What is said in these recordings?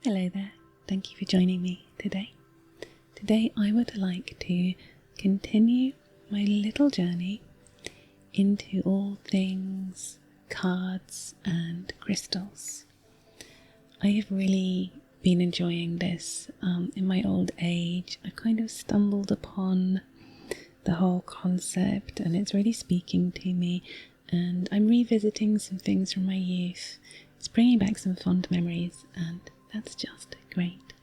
Hello there, thank you for joining me today. Today I would like to continue my little journey into all things cards and crystals. I have really been enjoying this. In my old age, I kind of stumbled upon the whole concept and it's really speaking to me, and I'm revisiting some things from my youth. It's bringing back some fond memories and that's just great.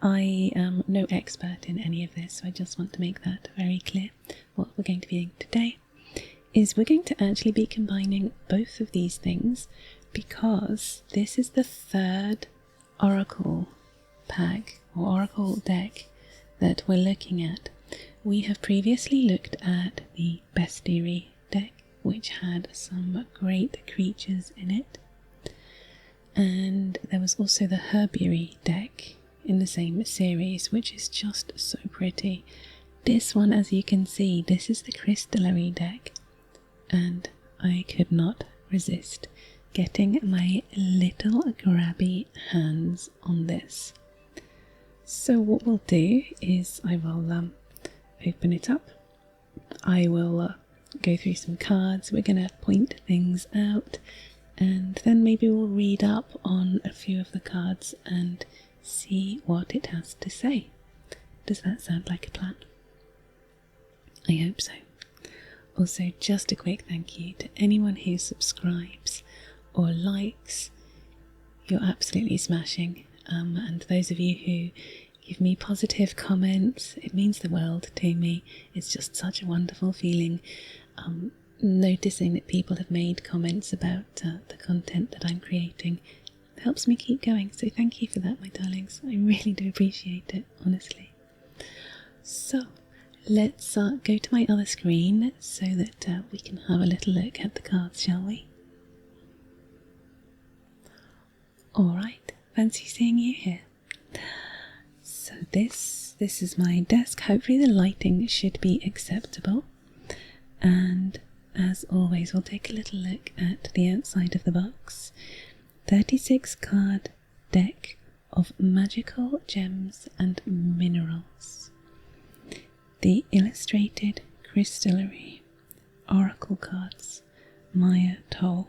I am no expert in any of this, so I just want to make that very clear. What we're going to be doing today is we're going to actually be combining both of these things because this is the third oracle pack or oracle deck that we're looking at. We have previously looked at the bestiary deck, which had some great creatures in it, and there was also the herbiary deck in the same series, which is just so pretty. This one, as you can see, this is the crystallary deck, and I could not resist getting my little grabby hands on this. So what we'll do is I will open it up. I will go through some cards. We're going to point things out, and then maybe we'll read up on a few of the cards and see what it has to say. Does that sound like a plan? I hope so. Also, just a quick thank you to anyone who subscribes or likes. You're absolutely smashing. And those of you who give me positive comments, it means the world to me. It's just such a wonderful feeling noticing that people have made comments about the content that I'm creating. It helps me keep going, so thank you for that, my darlings. I really do appreciate it, honestly. So let's go to my other screen so that we can have a little look at the cards, shall we? Alright, fancy seeing you here. So this is my desk. Hopefully the lighting should be acceptable. And as always, we'll take a little look at the outside of the box. 36 card deck of magical gems and minerals. The illustrated crystallary oracle cards, Maya Toll.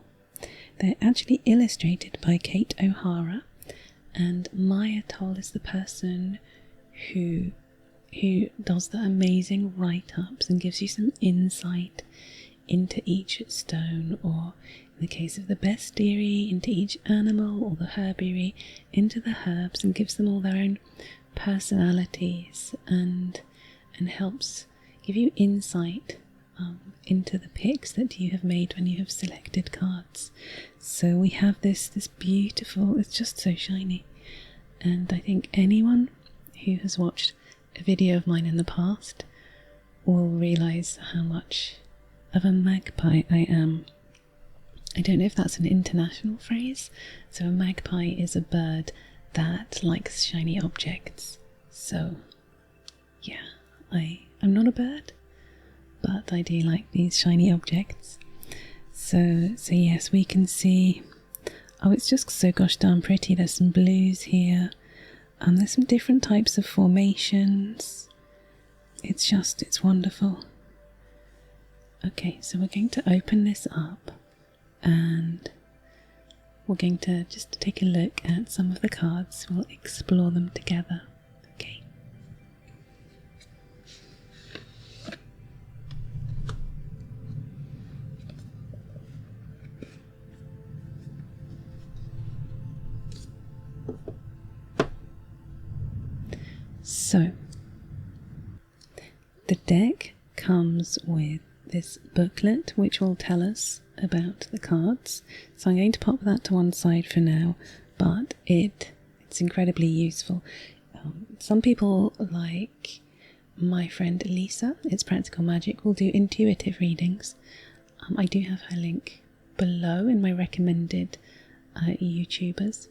They're actually illustrated by Kate O'Hara, and Maya Toll is the person who does the amazing write-ups and gives you some insight into each stone, or in the case of the bestiary, into each animal, or the herbiary, into the herbs, and gives them all their own personalities and helps give you insight into the picks that you have made when you have selected cards. So we have this beautiful, it's just so shiny, and I think anyone who has watched a video of mine in the past will realise how much of a magpie I am. I don't know if that's an international phrase. So a magpie is a bird that likes shiny objects. So yeah, I'm not a bird, but I do like these shiny objects. So yes, we can see, oh, it's just so gosh darn pretty. There's some blues here. There's some different types of formations. It's wonderful. Okay, so we're going to open this up and we're going to just take a look at some of the cards. We'll explore them together. Okay. So, the deck comes with this booklet which will tell us about the cards. So I'm going to pop that to one side for now, but it's incredibly useful. Some people, like my friend Lisa, It's Practical Magic, will do intuitive readings. I do have her link below in my recommended YouTubers.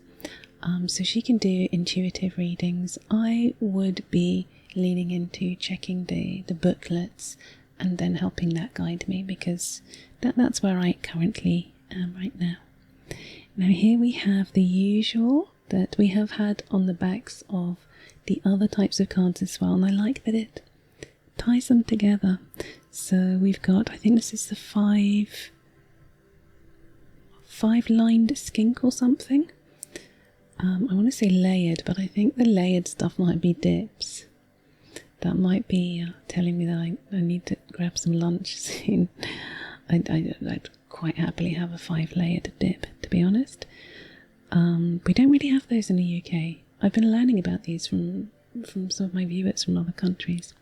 So she can do intuitive readings. I would be leaning into checking the booklets and then helping that guide me, because that's where I currently am right now. Now here we have the usual that we have had on the backs of the other types of cards as well, and I like that it ties them together. So we've got, I think this is the five lined skink or something. I want to say layered, but I think the layered stuff might be dips. That might be telling me that I need to grab some lunch soon. I'd quite happily have a 5-layered dip, to be honest. We don't really have those in the UK. I've been learning about these from some of my viewers from other countries.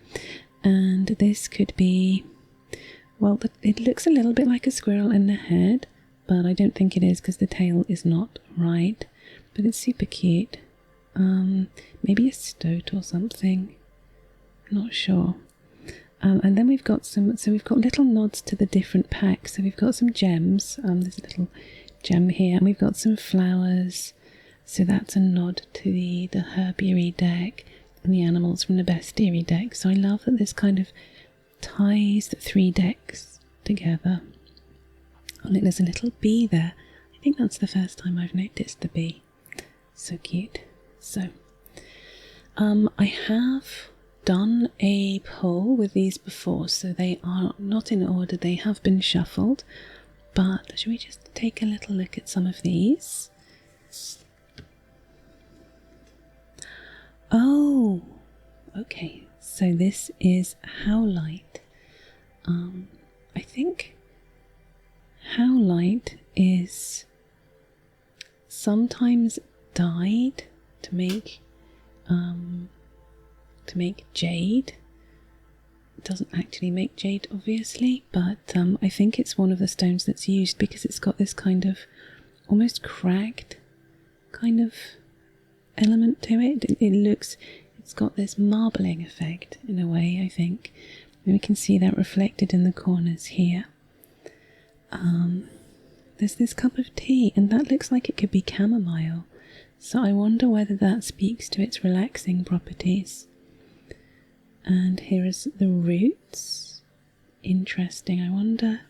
And this could be, well, it looks a little bit like a squirrel in the head, but I don't think it is because the tail is not right. But it's super cute. Maybe a stoat or something. Not sure. And then we've got we've got little nods to the different packs. So we've got some gems. There's a little gem here, and we've got some flowers. So that's a nod to the herbiary deck and the animals from the bestiary deck. So I love that this kind of ties the 3 decks together. Oh, look, there's a little bee there. I think that's the first time I've noticed the bee. So cute. So, I have done a poll with these before, so they are not in order, they have been shuffled, but should we just take a little look at some of these? Oh, okay, so this is Howlite. I think Howlite is sometimes dyed to make jade. It doesn't actually make jade, obviously, but I think it's one of the stones that's used because it's got this kind of almost cracked kind of element to it. It's got this marbling effect in a way, I think. And we can see that reflected in the corners here. There's this cup of tea, and that looks like it could be chamomile. So I wonder whether that speaks to its relaxing properties. And here is the roots. Interesting. I wonder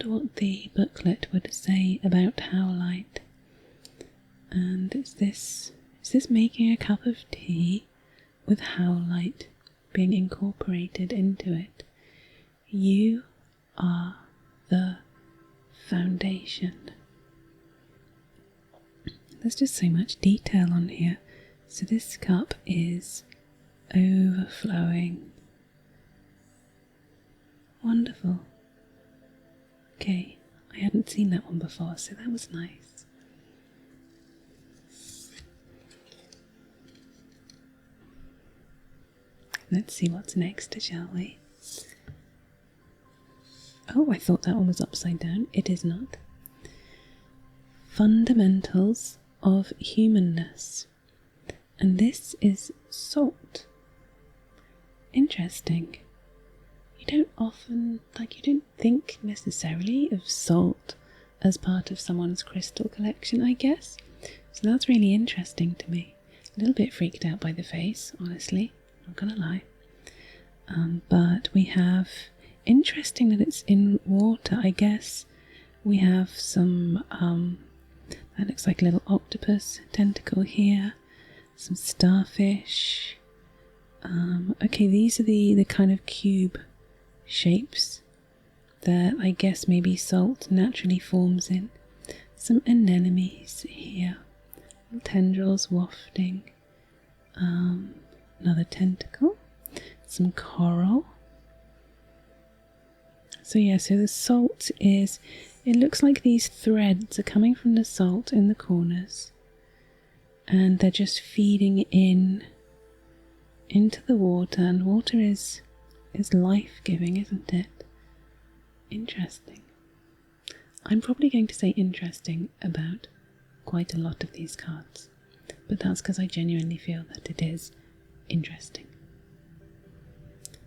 what the booklet would say about Howlite. And is this making a cup of tea with Howlite being incorporated into it? You are the foundation. There's just so much detail on here. So this cup is overflowing. Wonderful. Okay, I hadn't seen that one before, so that was nice. Let's see what's next, shall we? Oh, I thought that one was upside down. It is not. Fundamentals of humanness. And this is salt. Interesting. You don't think necessarily of salt as part of someone's crystal collection, I guess. So that's really interesting to me. A little bit freaked out by the face, honestly, not gonna lie. But we have, interesting that it's in water, I guess. We have some, that looks like a little octopus tentacle here, some starfish. Okay, these are the kind of cube shapes that I guess maybe salt naturally forms in. Some anemones here, tendrils wafting, another tentacle, some coral. So yeah, so the salt is, it looks like these threads are coming from the salt in the corners and they're just feeding into the water, and water is life-giving, isn't it? Interesting. I'm probably going to say interesting about quite a lot of these cards, but that's because I genuinely feel that it is interesting.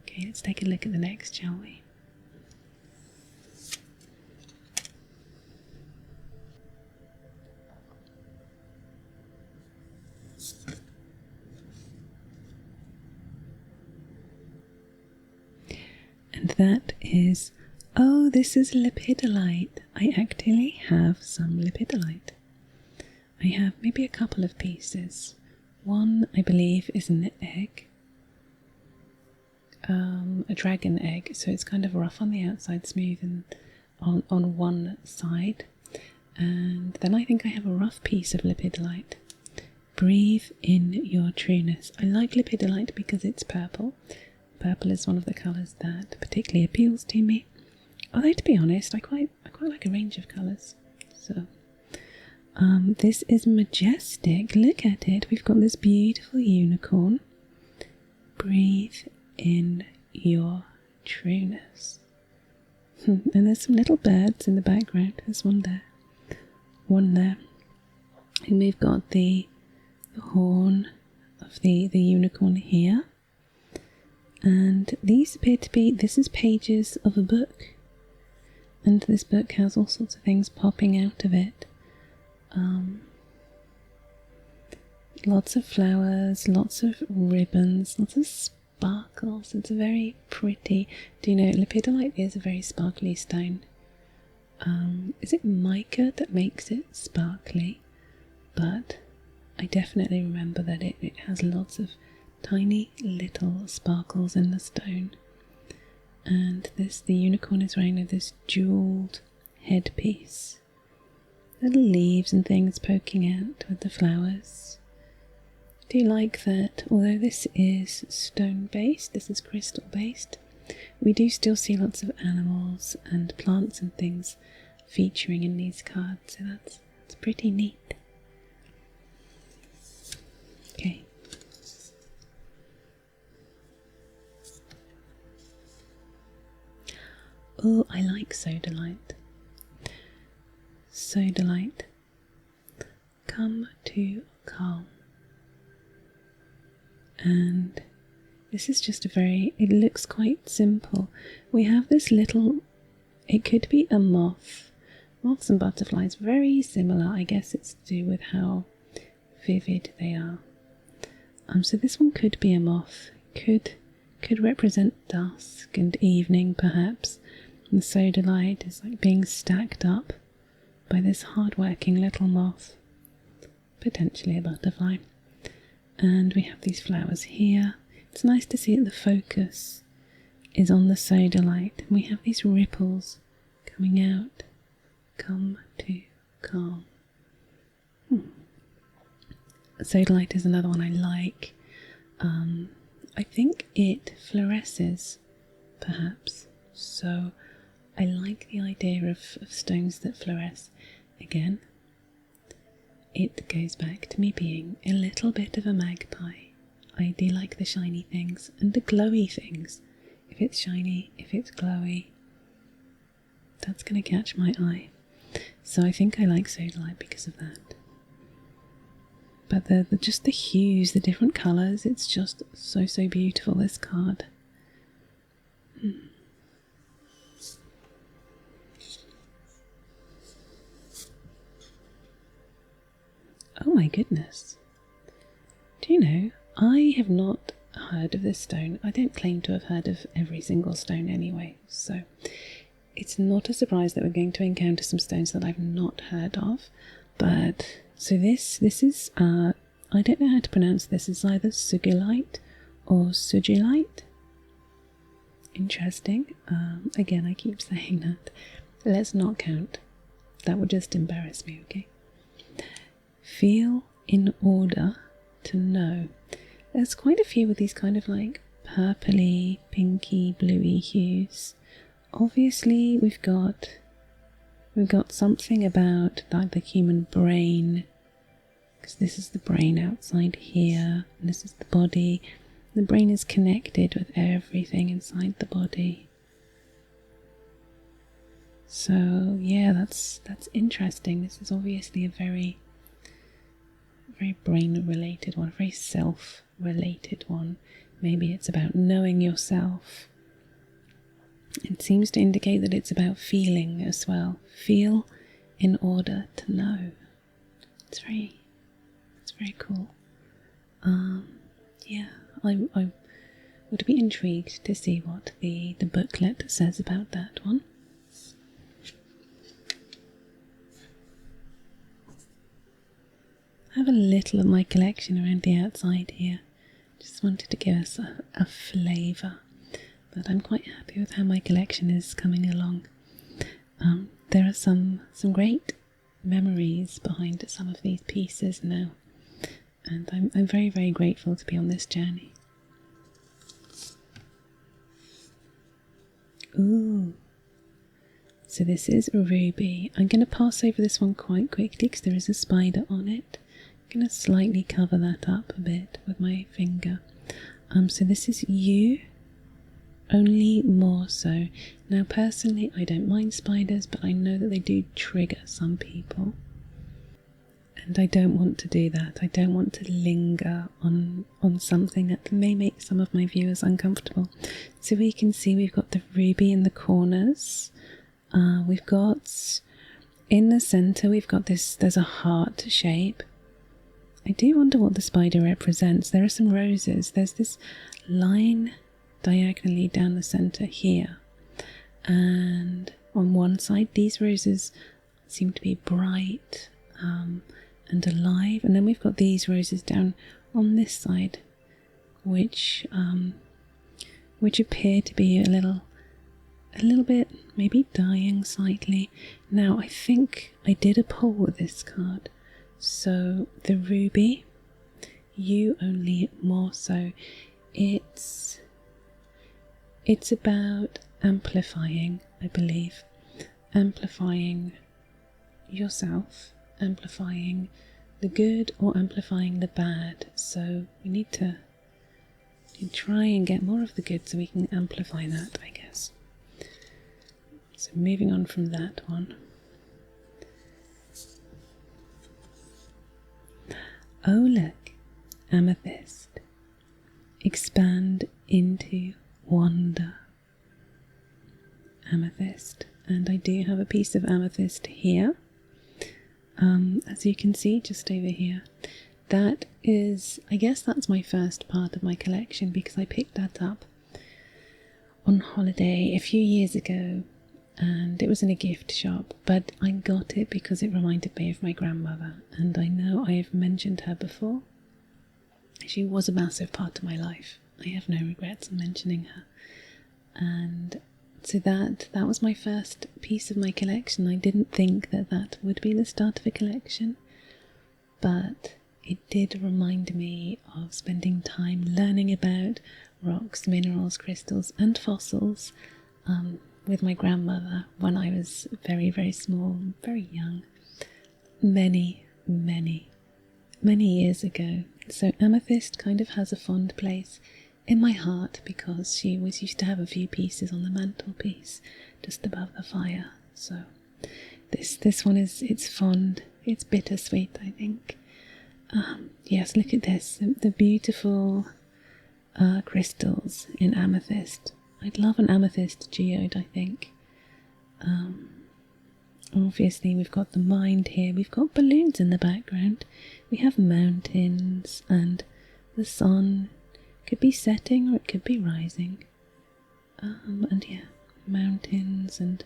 Okay, let's take a look at the next, shall we? And that is, oh, this is Lepidolite. I actually have some Lepidolite. I have maybe a couple of pieces. One, I believe, is an egg. A dragon egg, so it's kind of rough on the outside, smooth and on one side. And then I think I have a rough piece of Lepidolite. Breathe in your trueness. I like Lepidolite because it's purple. Purple is one of the colours that particularly appeals to me. Although, to be honest, I quite like a range of colours. So, this is majestic. Look at it. We've got this beautiful unicorn. Breathe in your trueness. And there's some little birds in the background. There's one there. And we've got the horn of the unicorn here. And these appear to be, this is pages of a book. And this book has all sorts of things popping out of it. Lots of flowers, lots of ribbons, lots of sparkles. It's very pretty. Do you know, Lepidolite is a very sparkly stone. Is it mica that makes it sparkly? But I definitely remember that it has lots of tiny little sparkles in the stone. And the unicorn is wearing this jewelled headpiece. Little leaves and things poking out with the flowers. Do you like that? Although this is stone based, this is crystal based, we do still see lots of animals and plants and things featuring in these cards, so that's pretty neat. Okay. Oh, I like Sodalite. Sodalite. Come to calm. And this is just it looks quite simple. We have this little, it could be a moth. Moths and butterflies, very similar. I guess it's to do with how vivid they are. So this one could be a moth. Could represent dusk and evening, perhaps. And the Sodalite is like being stacked up by this hard-working little moth. Potentially a butterfly. And we have these flowers here. It's nice to see that the focus is on the Sodalite. And we have these ripples coming out. Come to calm. Sodalite is another one I like. I think it fluoresces, perhaps. So I like the idea of stones that fluoresce. Again, it goes back to me being a little bit of a magpie. I do like the shiny things and the glowy things. If it's shiny, if it's glowy, that's going to catch my eye. So I think I like Sodalite because of that. But just the hues, the different colours, it's just so beautiful, this card. Oh my goodness. Do you know, I have not heard of this stone. I don't claim to have heard of every single stone anyway, so it's not a surprise that we're going to encounter some stones that I've not heard of. But so this is I don't know how to pronounce this. It's either Sugilite or Sugilite. Interesting. Again, I keep saying that. Let's not count. That would just embarrass me, okay? Feel in order to know. There's quite a few with these kind of like purpley, pinky, bluey hues. Obviously, we've got something about like the human brain, because this is the brain outside here, and this is the body. The brain is connected with everything inside the body. So yeah, that's interesting. This is obviously a very brain-related one, a very self-related one. Maybe it's about knowing yourself. It seems to indicate that it's about feeling as well. Feel in order to know. It's very cool. Yeah, I would be intrigued to see what the booklet says about that one. I have a little of my collection around the outside here. Just wanted to give us a flavour. But I'm quite happy with how my collection is coming along. There are some great memories behind some of these pieces now. And I'm very, very grateful to be on this journey. Ooh. So this is a ruby. I'm going to pass over this one quite quickly because there is a spider on it. I'm going to slightly cover that up a bit with my finger. So this is you, only more so. Now personally I don't mind spiders, but I know that they do trigger some people. And I don't want to do that. I don't want to linger on something that may make some of my viewers uncomfortable. So we can see we've got the ruby in the corners. We've got in the centre, we've got this, there's a heart shape. I do wonder what the spider represents. There are some roses. There's this line diagonally down the centre here. And on one side, these roses seem to be bright and alive. And then we've got these roses down on this side, which appear to be a little bit maybe dying slightly. Now I think I did a poll with this card. So the ruby, you only more so, it's about amplifying, I believe, amplifying yourself, amplifying the good or amplifying the bad. So we need to try and get more of the good so we can amplify that, I guess. So moving on from that one. Oh look, Amethyst. Expand into wonder. Amethyst. And I do have a piece of amethyst here. As you can see, just over here. That is, I guess that's my first part of my collection because I picked that up on holiday a few years ago. And it was in a gift shop, but I got it because it reminded me of my grandmother, and I know I have mentioned her before. She was a massive part of my life. I have no regrets in mentioning her. And so that was my first piece of my collection. I didn't think that would be the start of a collection, but it did remind me of spending time learning about rocks, minerals, crystals and fossils with my grandmother when I was very, very small, very young, many years ago. So amethyst kind of has a fond place in my heart because she always used to have a few pieces on the mantelpiece just above the fire. So this one it's fond, it's bittersweet, I think. Yes, look at this, the beautiful crystals in amethyst. I'd love an amethyst geode, I think. Obviously we've got the mind here, we've got balloons in the background, we have mountains and the sun. Could be setting or it could be rising. And yeah, mountains and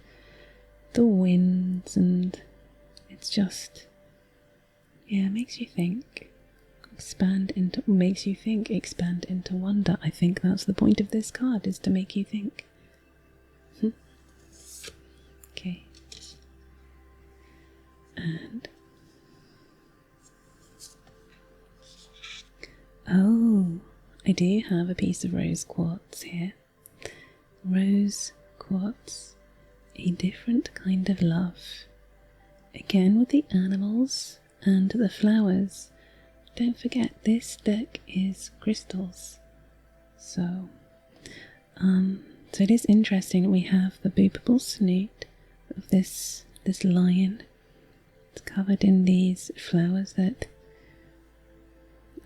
the winds, and it's just, yeah, makes you think. Expand into wonder. I think that's the point of this card, is to make you think. Okay. And oh, I do have a piece of rose quartz here. Rose quartz, a different kind of love. Again with the animals and the flowers. Don't forget, this deck is crystals. So it is interesting. We have the boopable snoot of this lion. It's covered in these flowers that,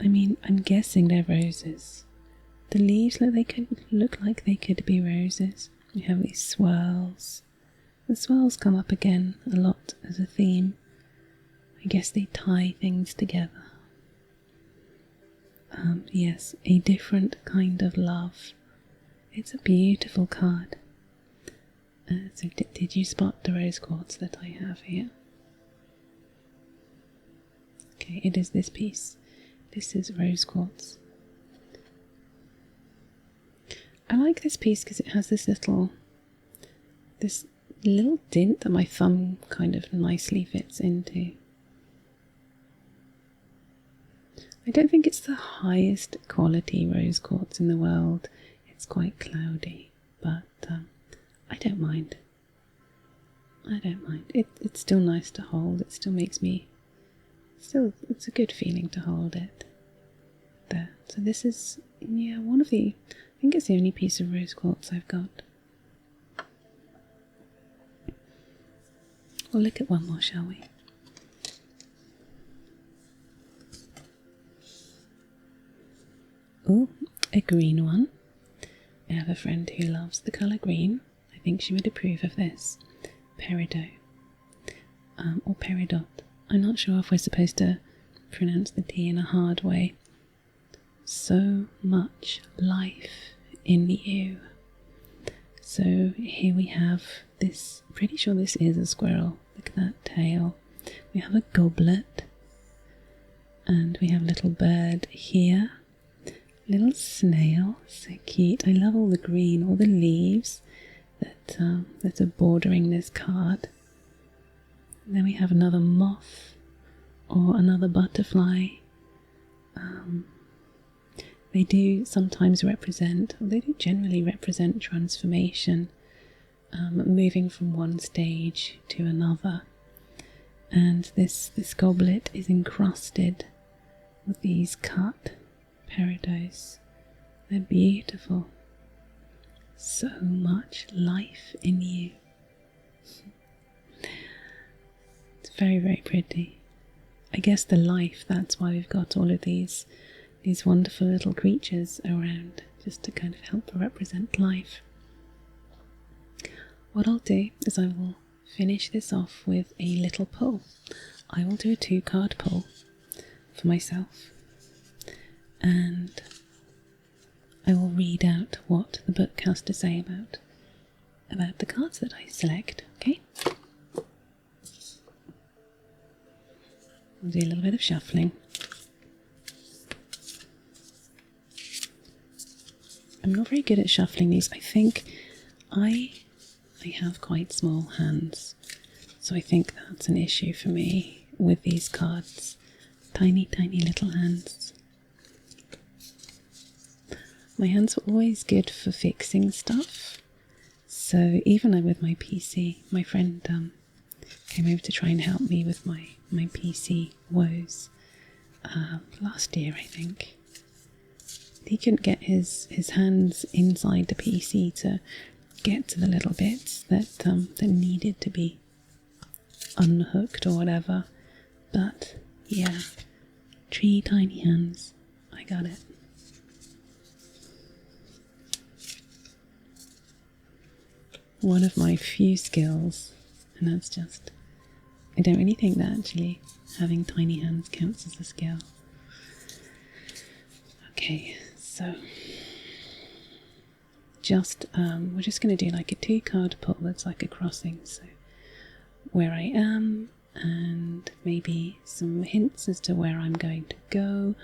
I mean, I'm guessing they're roses. The leaves look like they could be roses. We have these swirls. The swirls come up again a lot as a theme. I guess they tie things together. Yes, a different kind of love. It's a beautiful card. So did you spot the rose quartz that I have here? Okay, it is this piece. This is rose quartz. I like this piece because it has this little dint that my thumb kind of nicely fits into. I don't think it's the highest quality rose quartz in the world. It's quite cloudy, but I don't mind. I don't mind. It's still nice to hold. It still makes me... it's a good feeling to hold it. There. So this is, yeah, one of the... I think it's the only piece of rose quartz I've got. We'll look at one more, shall we? Oh, a green one. I have a friend who loves the colour green. I think she would approve of this. Peridot. Or Peridot. I'm not sure if we're supposed to pronounce the T in a hard way. So much life in you. So here we have this, pretty sure this is a squirrel. Look at that tail. We have a goblet. And we have a little bird here. Little snail, so cute. I love all the green, all the leaves that are bordering this card. And then we have another moth or another butterfly. They do sometimes represent, or they do generally represent transformation, moving from one stage to another. And this goblet is encrusted with these cut peridots. They're beautiful. So much life in you. It's very, very pretty. I guess the life, that's why we've got all of these wonderful little creatures around, just to kind of help represent life. What I'll do is I will finish this off with a little pull. I will do a 2-card pull for myself, and I will read out what the book has to say about the cards that I select, okay? I'll do a little bit of shuffling. I'm not very good at shuffling these. I think I have quite small hands, so I think that's an issue for me with these cards. Tiny, tiny little hands. My hands were always good for fixing stuff, so even with my PC, my friend came over to try and help me with my PC woes last year, I think. He couldn't get his hands inside the PC to get to the little bits that needed to be unhooked or whatever. But yeah, 3 tiny hands. I got it. One of my few skills, and that's just... I don't really think that actually having tiny hands counts as a skill. Okay, so we're just going to do like a 2-card pull that's like a crossing. So where I am, and maybe some hints as to where I'm going to go,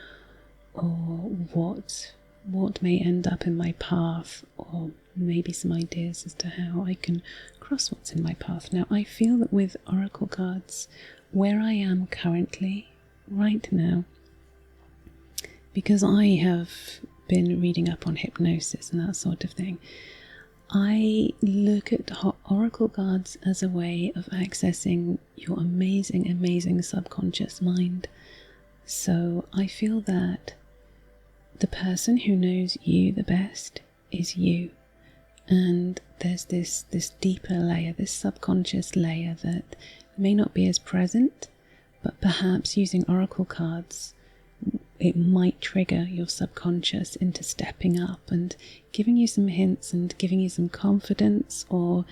or what may end up in my path, or maybe some ideas as to how I can cross what's in my path. Now, I feel that with oracle cards, where I am currently, right now, because I have been reading up on hypnosis and that sort of thing, I look at oracle cards as a way of accessing your amazing, amazing subconscious mind. So I feel that the person who knows you the best is you. And there's this deeper layer, this subconscious layer that may not be as present, but perhaps using oracle cards, it might trigger your subconscious into stepping up and giving you some hints and giving you some confidence, or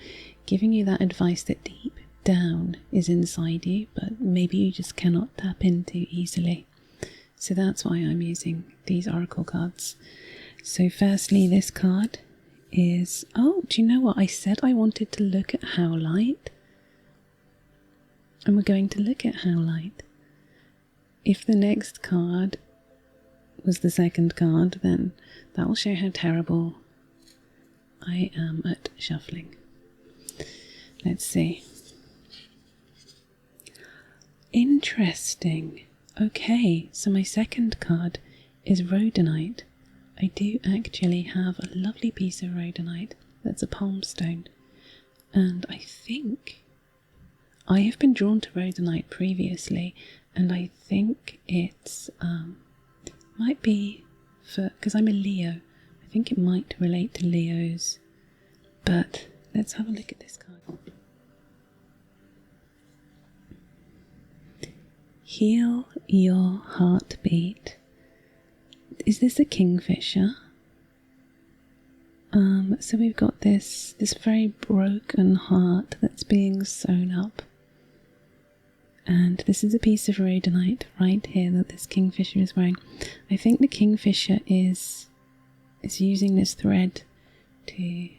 giving you that advice that deep down is inside you, but maybe you just cannot tap into easily. So that's why I'm using these oracle cards. So firstly, this card is... oh, do you know what? I said I wanted to look at Howlite. And we're going to look at Howlite. if the next card was the second card, then that will show how terrible I am at shuffling. Let's see. Interesting. Okay, so my second card is rhodonite. I do actually have a lovely piece of rhodonite that's a palm stone, and I think I have been drawn to rhodonite previously, and I think it's might be because I'm a Leo. I think it might relate to Leos, but let's have a look at this card. Heal your heartbeat. Is this a kingfisher? So we've got this very broken heart that's being sewn up. And this is a piece of rhodonite right here that this kingfisher is wearing. I think the kingfisher is using this thread to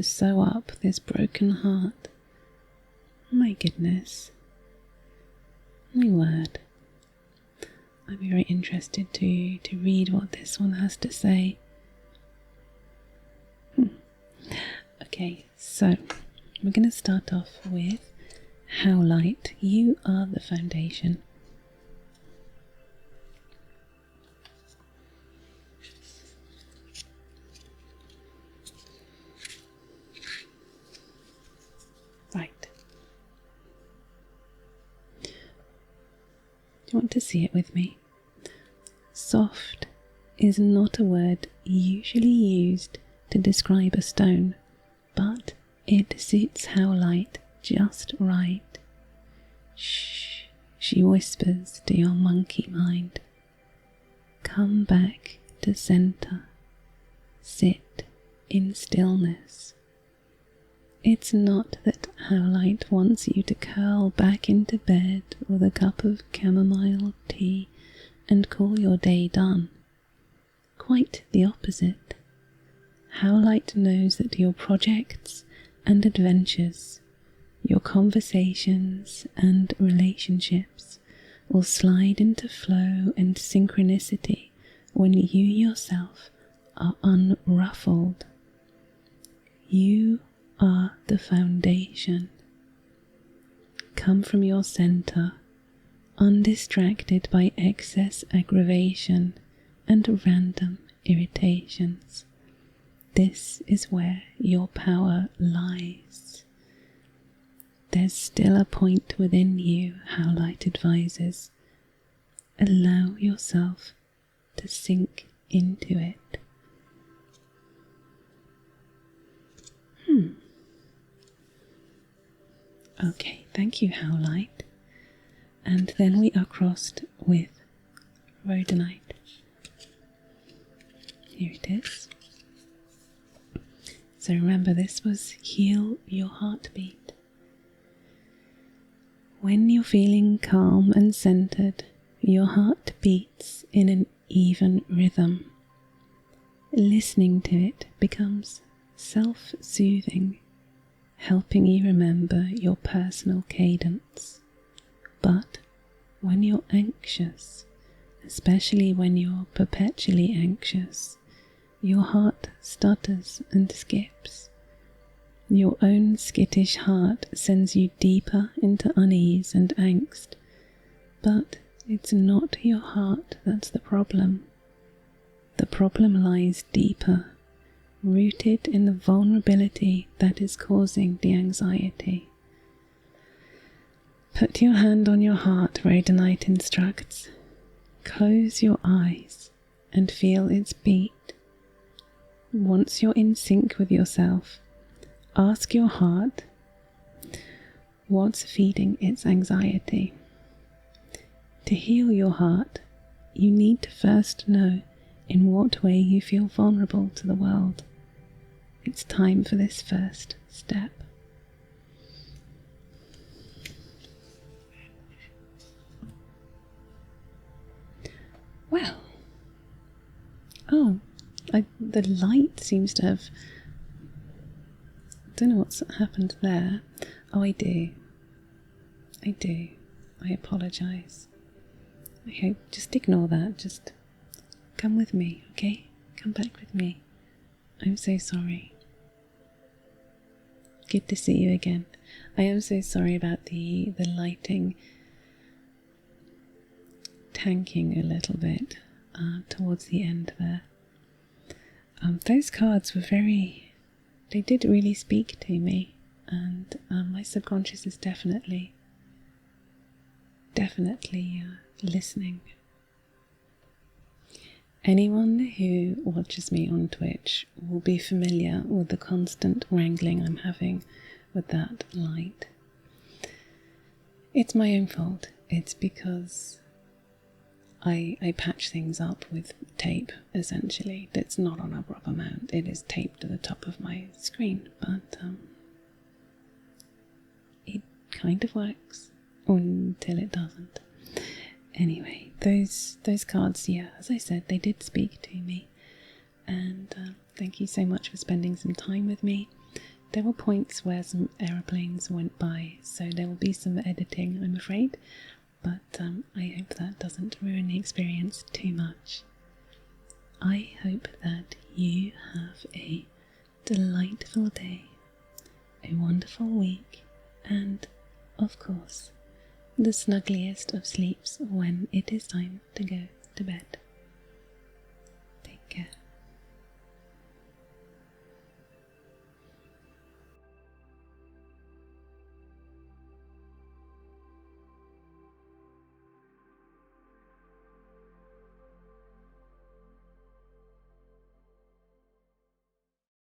sew up this broken heart. My goodness. My word. I'd be very interested to read what this one has to say. Okay, so we're going to start off with Howlite. You are the foundation. Right. Do you want to see it with me? Soft is not a word usually used to describe a stone, but it suits Howlite just right. Shh, she whispers to your monkey mind. Come back to center. Sit in stillness. It's not that Howlite wants you to curl back into bed with a cup of chamomile tea and call your day done. Quite the opposite. Howlite knows that your projects and adventures, your conversations and relationships will slide into flow and synchronicity when you yourself are unruffled. You are the foundation. Come from your center, undistracted by excess aggravation and random irritations. This is where your power lies. There's still a point within you, Howlite advises. Allow yourself to sink into it. Okay, thank you, Howlite. And then we are crossed with rhodonite. Here it is. So remember, this was heal your heartbeat. When you're feeling calm and centered, your heart beats in an even rhythm. Listening to it becomes self-soothing, helping you remember your personal cadence. But when you're anxious, especially when you're perpetually anxious, your heart stutters and skips. Your own skittish heart sends you deeper into unease and angst. But it's not your heart that's the problem. The problem lies deeper, rooted in the vulnerability that is causing the anxiety. Put your hand on your heart, rhodonite instructs. Close your eyes and feel its beat. Once you're in sync with yourself, ask your heart what's feeding its anxiety. To heal your heart, you need to first know in what way you feel vulnerable to the world. It's time for this first step. Well, the light seems to have, I don't know what's happened there. Oh, I do. I apologise. I hope, just ignore that, just come with me, okay? Come back with me. I'm so sorry. Good to see you again. I am so sorry about the lighting tanking a little bit towards the end there. Those cards were they did really speak to me, and my subconscious is definitely listening. Anyone who watches me on Twitch will be familiar with the constant wrangling I'm having with that light. It's my own fault. It's because I patch things up with tape, essentially. It's not on a proper mount. It is taped to the top of my screen, but it kind of works until it doesn't. Anyway, those cards, yeah, as I said, they did speak to me, and thank you so much for spending some time with me. There were points where some aeroplanes went by, so there will be some editing, I'm afraid, but I hope that doesn't ruin the experience too much. I hope that you have a delightful day, a wonderful week, and, of course, the snuggliest of sleeps when it is time to go to bed.